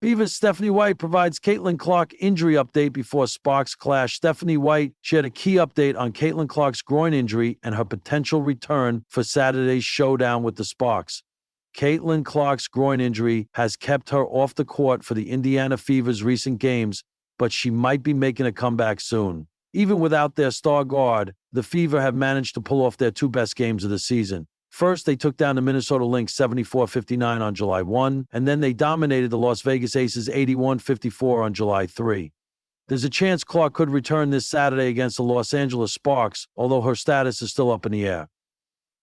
Fever's Stephanie White provides Caitlin Clark injury update before Sparks clash. Stephanie White shared a key update on Caitlin Clark's groin injury and her potential return for Saturday's showdown with the Sparks. Caitlin Clark's groin injury has kept her off the court for the Indiana Fever's recent games, but she might be making a comeback soon. Even without their star guard, the Fever have managed to pull off their two best games of the season. First, they took down the Minnesota Lynx 74-59 on July 1, and then they dominated the Las Vegas Aces 81-54 on July 3. There's a chance Clark could return this Saturday against the Los Angeles Sparks, although her status is still up in the air.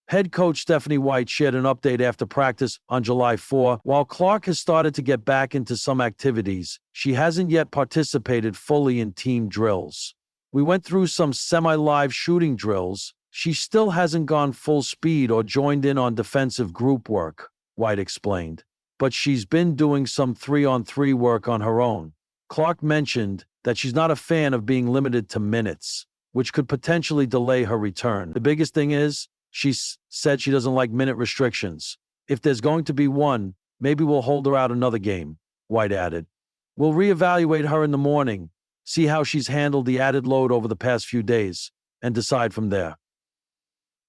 Head coach Stephanie White shared an update after practice on July 4. While Clark has started to get back into some activities, she hasn't yet participated fully in team drills. We went through some semi-live shooting drills. She still hasn't gone full speed or joined in on defensive group work, White explained. But she's been doing some 3-on-3 work on her own. Clark mentioned that she's not a fan of being limited to minutes, which could potentially delay her return. The biggest thing is, she said she doesn't like minute restrictions. If there's going to be one, maybe we'll hold her out another game, White added. We'll reevaluate her in the morning, see how she's handled the added load over the past few days, and decide from there.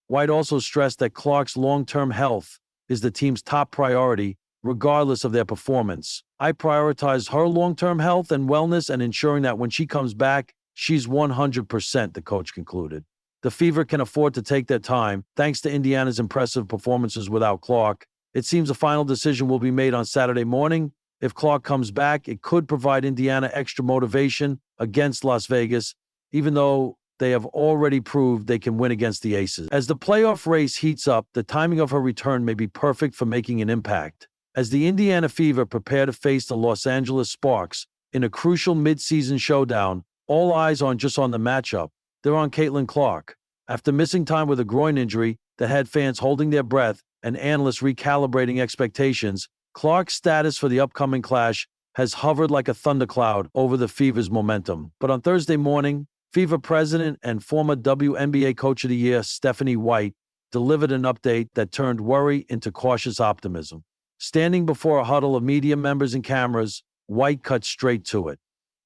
White also stressed that Clark's long-term health is the team's top priority, regardless of their performance. I prioritize her long-term health and wellness and ensuring that when she comes back, she's 100%, the coach concluded. The Fever can afford to take their time, thanks to Indiana's impressive performances without Clark. It seems a final decision will be made on Saturday morning. If Clark comes back, it could provide Indiana extra motivation against Las Vegas, even though they have already proved they can win against the Aces. As the playoff race heats up, the timing of her return may be perfect for making an impact. As the Indiana Fever prepare to face the Los Angeles Sparks in a crucial mid-season showdown, all eyes aren't just on the matchup. They're on Caitlin Clark. After missing time with a groin injury that had fans holding their breath and analysts recalibrating expectations, Clark's status for the upcoming clash has hovered like a thundercloud over the Fever's momentum. But on Thursday morning, Fever president and former WNBA Coach of the Year Stephanie White delivered an update that turned worry into cautious optimism. Standing before a huddle of media members and cameras, White cut straight to it.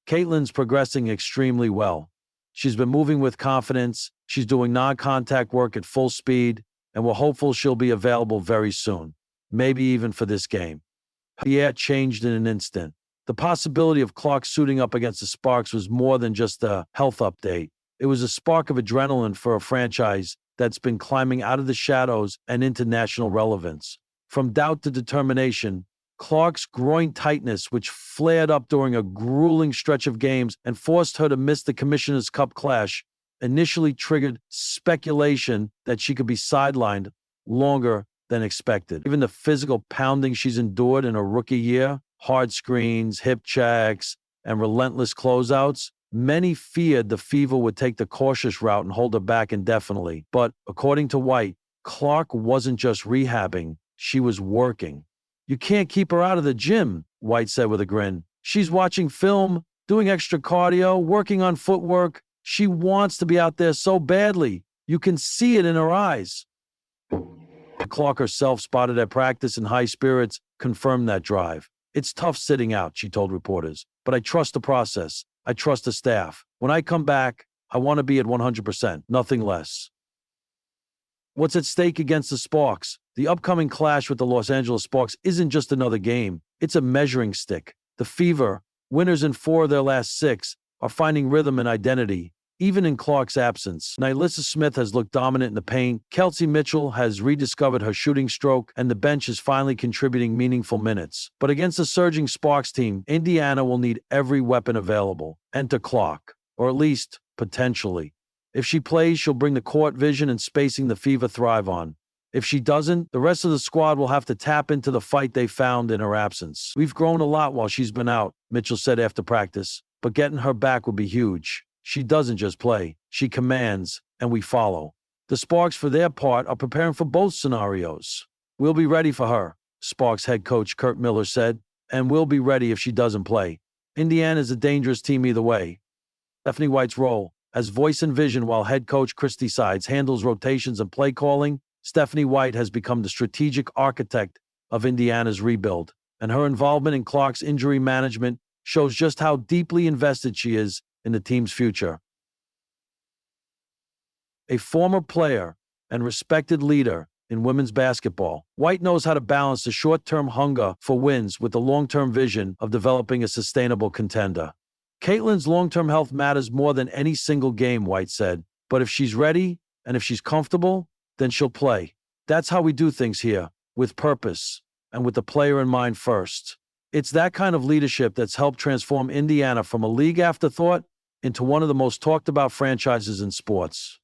Caitlin's progressing extremely well. She's been moving with confidence, she's doing non-contact work at full speed, and we're hopeful she'll be available very soon, maybe even for this game. The air changed in an instant. The possibility of Clark suiting up against the Sparks was more than just a health update. It was a spark of adrenaline for a franchise that's been climbing out of the shadows and into national relevance. From doubt to determination, Clark's groin tightness, which flared up during a grueling stretch of games and forced her to miss the Commissioner's Cup clash, initially triggered speculation that she could be sidelined longer than expected. Even the physical pounding she's endured in her rookie year, hard screens, hip checks, and relentless closeouts, many feared the Fever would take the cautious route and hold her back indefinitely. But according to White, Clark wasn't just rehabbing, she was working. You can't keep her out of the gym, White said with a grin. She's watching film, doing extra cardio, working on footwork. She wants to be out there so badly. You can see it in her eyes. Clark herself, spotted at practice in high spirits, confirmed that drive. It's tough sitting out, she told reporters, but I trust the process. I trust the staff. When I come back, I want to be at 100%, nothing less. What's at stake against the Sparks? The upcoming clash with the Los Angeles Sparks isn't just another game. It's a measuring stick. The Fever, winners in 4 of their last 6, are finding rhythm and identity, even in Clark's absence. Nylissa Smith has looked dominant in the paint, Kelsey Mitchell has rediscovered her shooting stroke, and the bench is finally contributing meaningful minutes. But against the surging Sparks team, Indiana will need every weapon available. Enter Clark, or at least, potentially. If she plays, she'll bring the court vision and spacing the Fever thrive on. If she doesn't, the rest of the squad will have to tap into the fight they found in her absence. We've grown a lot while she's been out, Mitchell said after practice, but getting her back would be huge. She doesn't just play, she commands, and we follow. The Sparks, for their part, are preparing for both scenarios. We'll be ready for her, Sparks head coach Kurt Miller said, and we'll be ready if she doesn't play. Indiana's a dangerous team either way. Stephanie White's role as voice and vision while head coach Christy Sides handles rotations and play calling, Stephanie White has become the strategic architect of Indiana's rebuild. and her involvement in Clark's injury management shows just how deeply invested she is in the team's future. A former player and respected leader in women's basketball, White knows how to balance the short-term hunger for wins with the long-term vision of developing a sustainable contender. Caitlin's long-term health matters more than any single game, White said, but if she's ready and if she's comfortable, then she'll play. That's how we do things here, with purpose and with the player in mind first. It's that kind of leadership that's helped transform Indiana from a league afterthought into one of the most talked about franchises in sports.